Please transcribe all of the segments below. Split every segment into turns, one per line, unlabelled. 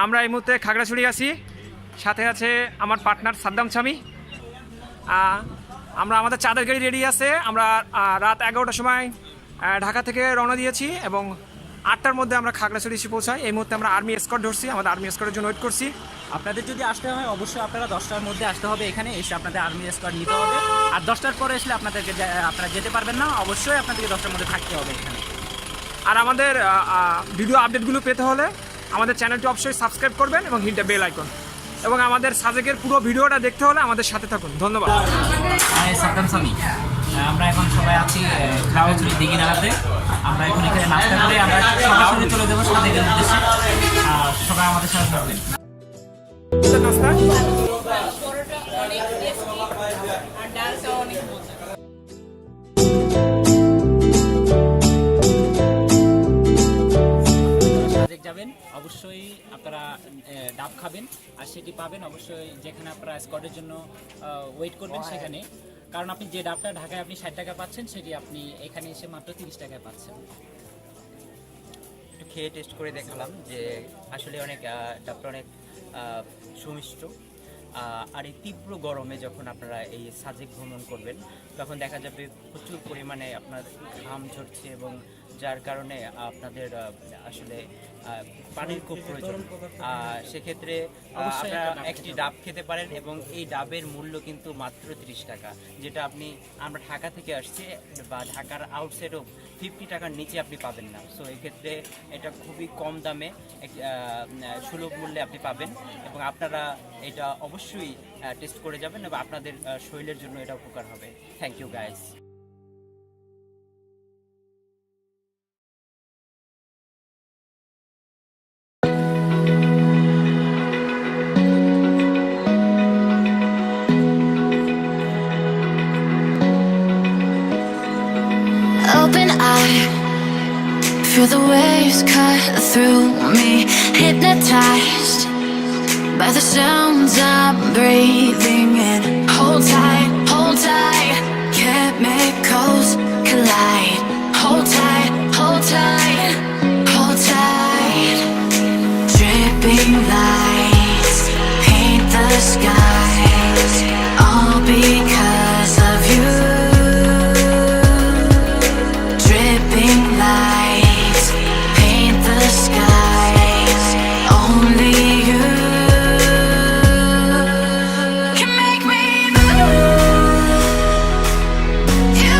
আমরা এই মুহূর্তে খাগড়াছড়ি আছি, সাথে আছে আমার পার্টনার সাদ্দাম শামি। আমরা আমাদের চাঁদের গাড়ি রেডি আছে। আমরা রাত 11টার সময় ঢাকা থেকে রওনা দিয়েছি এবং 8টার মধ্যে আমরা খাগড়াছড়ি এসে পৌঁছাই। এই মুহূর্তে আমরা আর্মি এসকর্ট ধরছি, আমাদের আর্মি এসকর্টের জন্য ওয়েট করছি।
আপনাদের যদি আসতে হয় অবশ্যই আপনারা 10টার মধ্যে আসতে হবে, এখানে এসে আপনাদের আর্মি এসকর্ট নিতে হবে। আর 10টার পরে আসলে আপনারা যেতে পারবেন না, অবশ্যই আপনাদেরকে 10টার মধ্যে থাকতে হবে এখানে।
আর আমাদের ভিডিও আপডেটগুলো পেতে হলে আমাদের চ্যানেলটি অবশ্যই সাবস্ক্রাইব করবেন এবং হিট দ্য বেল আইকন। এবং আমাদের সাজেকের পুরো ভিডিওটা দেখতে হলে আমাদের সাথে থাকুন। ধন্যবাদ।
সাদ্দাম শামি, আমরা এখন সবাই আছি খাগড়াছড়ি দিঘি নালাতে। আমরা এখন এখানে নাস্তা করে আমরা সরাসরি চলে যাবো সাজেকের উদ্দেশ্যে। সবাই আমাদের সাথে থাকবেন।
নাস্তা
যাবেন অবশ্যই আপনারা ডাব খাবেন, আর সেটি পাবেন অবশ্যই যেখানে আপনারা স্কটের জন্য ওয়েট করবেন সেখানে। কারণ আপনি যে ডাবটা ঢাকায় আপনি 60 টাকা পাচ্ছেন, সেটি আপনি এখানে এসে মাত্র 30 টাকায় পাচ্ছেন।
একটু খেয়ে টেস্ট করে দেখালাম যে আসলে অনেক ডাবটা অনেক সুমিষ্ট। আর এই তীব্র গরমে যখন আপনারা এই সাজেক ভ্রমণ করবেন তখন দেখা যাবে প্রচুর পরিমাণে আপনার ঘাম ঝরছে এবং যার কারণে আপনাদের আসলে পানির খুব প্রয়োজন। সেক্ষেত্রে আপনারা একটি ডাব খেতে পারেন এবং এই ডাবের মূল্য কিন্তু মাত্র 30 টাকা, যেটা আমরা ঢাকা থেকে আসছি বা ঢাকার আউটসাইডও 50 টাকার নিচে আপনি পাবেন না। সো এক্ষেত্রে এটা খুবই কম দামে সুলভ মূল্যে আপনি পাবেন এবং আপনারা এটা অবশ্যই টেস্ট করে যাবেন এবং আপনাদের শরীরের জন্য এটা উপকার হবে। Thank you guys.
Open eye, feel the waves cut through me, hypnotized by the sounds I'm breathing in. Hold tight, chemicals collide. Hold tight, hold tight, hold tight. Dripping lights paint the skies, all because of you. Dripping lights paint the skies, only you can make me move. You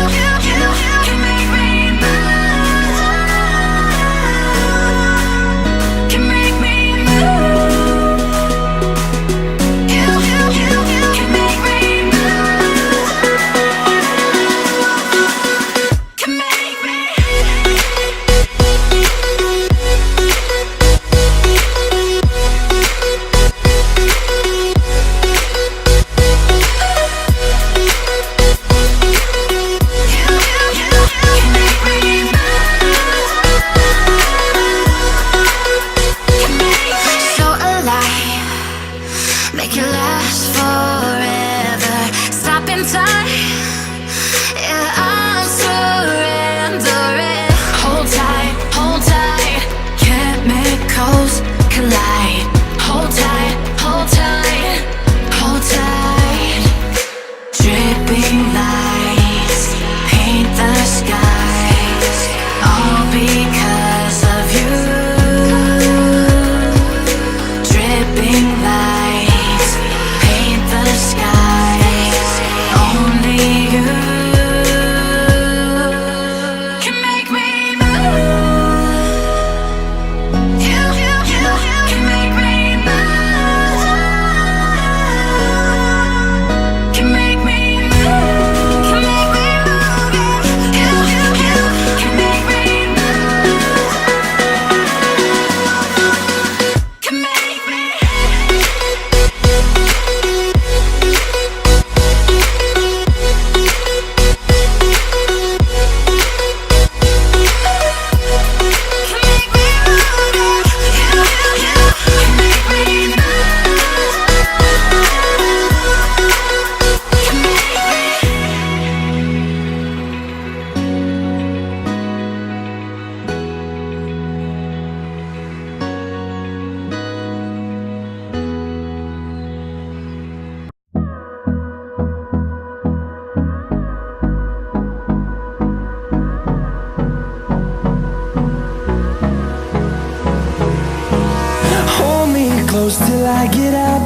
close till I get up.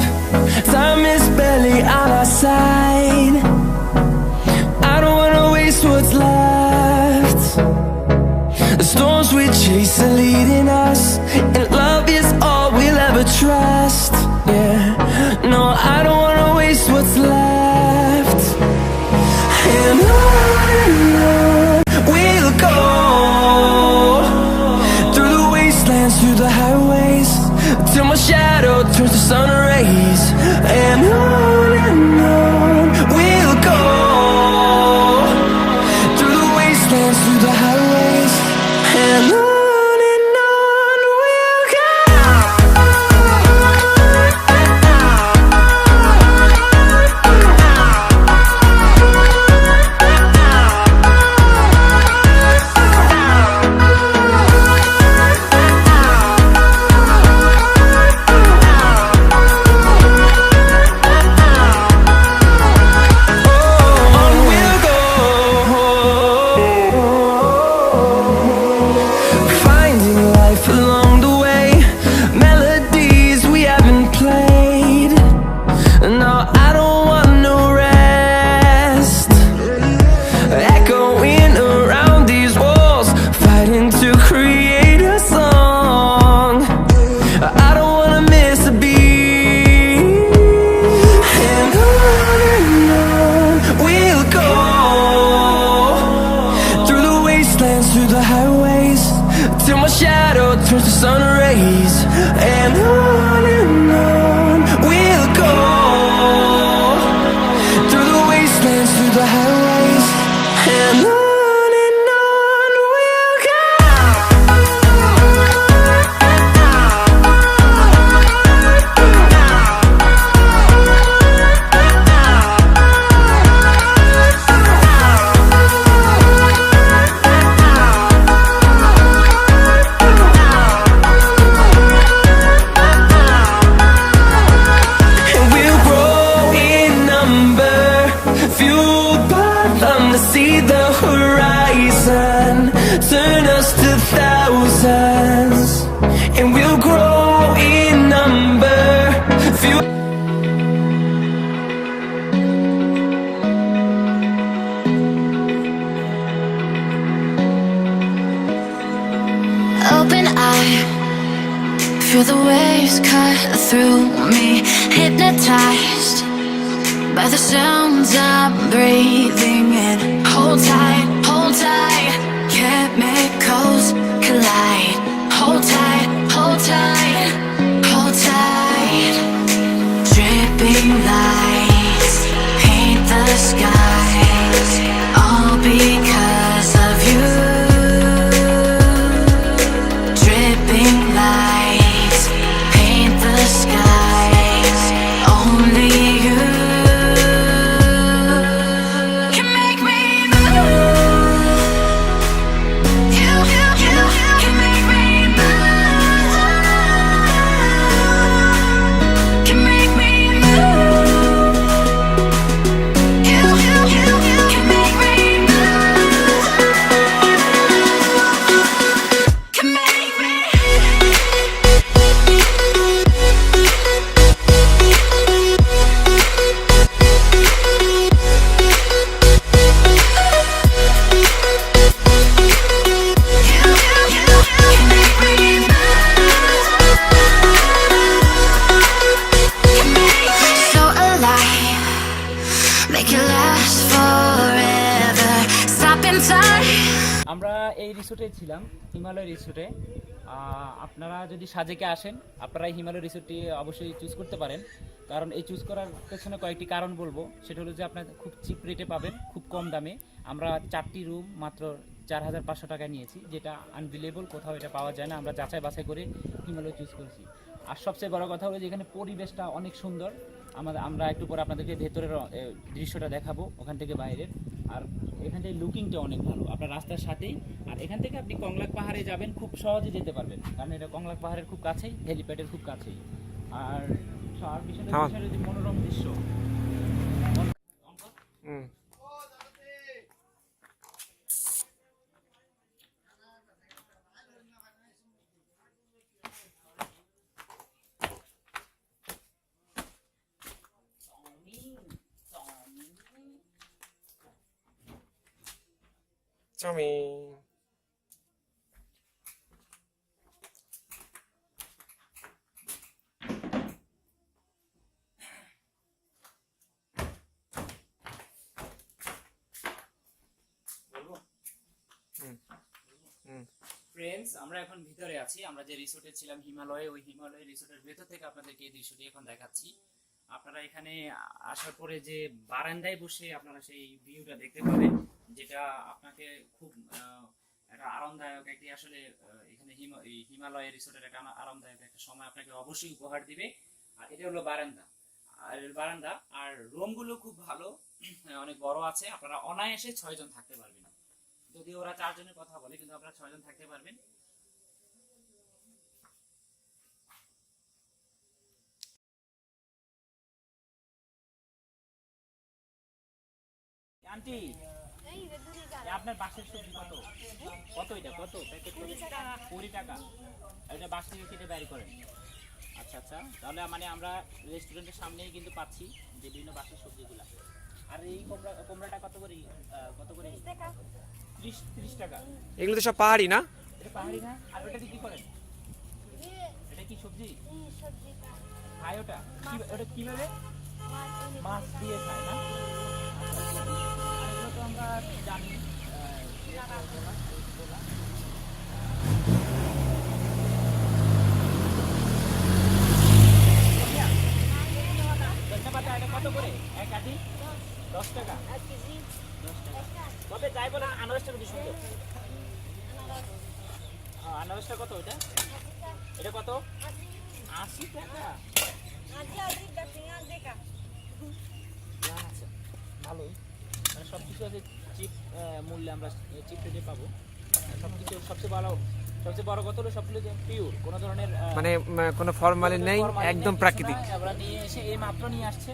Time is barely on our side. I don't wanna waste what's left. The storms we chase are leading us, and love is all we'll ever trust. Yeah, no, I don't wanna waste what's left. And on we'll go, through the wastelands, through the highways, till my shadow turns to sun rays. And on we'll go, through the wastelands, through the highways, and on we'll go. Through the highways, till my shadow turns to sun rays. And on we'll go, through the wastelands, through the highways, and on we'll go. See the horizon, turn us to thousands, and we'll grow in number.
Open eye, feel the waves cut through me, hypnotized by the sounds I'm breathing in. Hold tight, chemicals collide. Hold tight, hold tight, hold tight. Dripping lights paint the skies, all because of you. Dripping lights paint the skies, only you.
আমরা এই রিসোর্টে ছিলাম, হিমালয় রিসোর্টে। আপনারা যদি সাজেকে আসেন, আপনারা এই হিমালয় রিসোর্টটি অবশ্যই চুজ করতে পারেন, কারণ এই চুজ করার পেছনে কয়েকটি কারণ বলবো। সেটা হলো যে আপনার খুব চিপ রেটে পাবেন, খুব কম দামে। আমরা 4টি রুম মাত্র 4500 টাকায় নিয়েছি, যেটা আনবিলিভেবল, কোথাও এটা পাওয়া যায় না। আমরা যাচাই বাছাই করে হিমালয় চুজ করেছি। আর সবচেয়ে বড় কথা হলো যে এখানে পরিবেশটা অনেক সুন্দর। আমরা একটু পরে আপনাদেরকে ভেতরের দৃশ্যটা দেখাবো, ওখান থেকে বাইরের। আর এখান থেকে লুকিংটা অনেক ভালো, আপনার রাস্তার সাথেই। আর এখান থেকে আপনি কংলাক পাহাড়ে যাবেন, খুব সহজে যেতে পারবেন, কারণ এটা কংলাক পাহাড়ের খুব কাছেই, হেলিপ্যাডের খুব কাছেই। আর বিষয়টা যে মনোরম দৃশ্য।
Shamim.
ফ্রেন্ডস, আমরা এখন ভিতরে আছি। আমরা যে রিসোর্টে ছিলাম হিমালয়ে, ওই হিমালয় রিসোর্টের ভেতর থেকে আপনাদেরকে এই দৃশ্যটি এখন দেখাচ্ছি। আপনারা এখানে আসার পরে যে বারান্দায় বসে আপনারা সেই ভিউটা দেখতে পাবেন, যেটা আপনাকে খুব একটা আরামদায়ক একটি আসলে এখানে হিমালয় রিসোর্টের একটা আরামদায়ক একটা সময় আপনাকে অবশ্যই উপহার দিবে। আর এটা হলো বারান্দা আর রুমগুলো খুব ভালো, অনেক বড় আছে। আপনারা অনায়াসে 6 জন থাকতে পারবেন। যদি ওরা 4 জনের কথা বলে, কিন্তু আপনারা 6 জন থাকতে পারবেন। আন্টি, আপনার বাসের সবজি কত কত এটা কত প্যাকেট 20 টাকা। এটা বাস থেকে কেটে বাইরে করেন? আচ্ছা আচ্ছা, তাহলে মানে আমরা রেস্টুরেন্টের সামনেই কিন্তু পাচ্ছি যে বিভিন্ন বাসের সবজিগুলা। আর এই কুমড়াটা কত করে 30 টাকা।
এগুলো তো সব পাহাড়ি না?
এটা পাহাড়ি না? আর ওটা কি করেন? এটা কি সবজি খায়? ওটা কিভাবে? মাছ দিয়ে খায় না? আর এগুলো তো আমরা জানি ধন্যবাদ। এটা কত করে এক আটি? 10 টাকা। 10 টাকা। তবে যাই বলেন, আনারসটা বেশি সুন্দর। আনারসটা কত? এটা কত? 80 টাকা। আচ্ছা, ভালোই। মানে সবকিছু আছে চিপ মূল্যে, আমরা চিপ রেটে পাবো সবকিছু। সবচেয়ে বড় কথা হলো সবগুলো পিওর, কোনো ধরনের
মানে কোনো ফরমালিন নেই, একদম প্রাকৃতিক।
আমরা নিয়ে এসে এই মাত্র নিয়ে আসছে।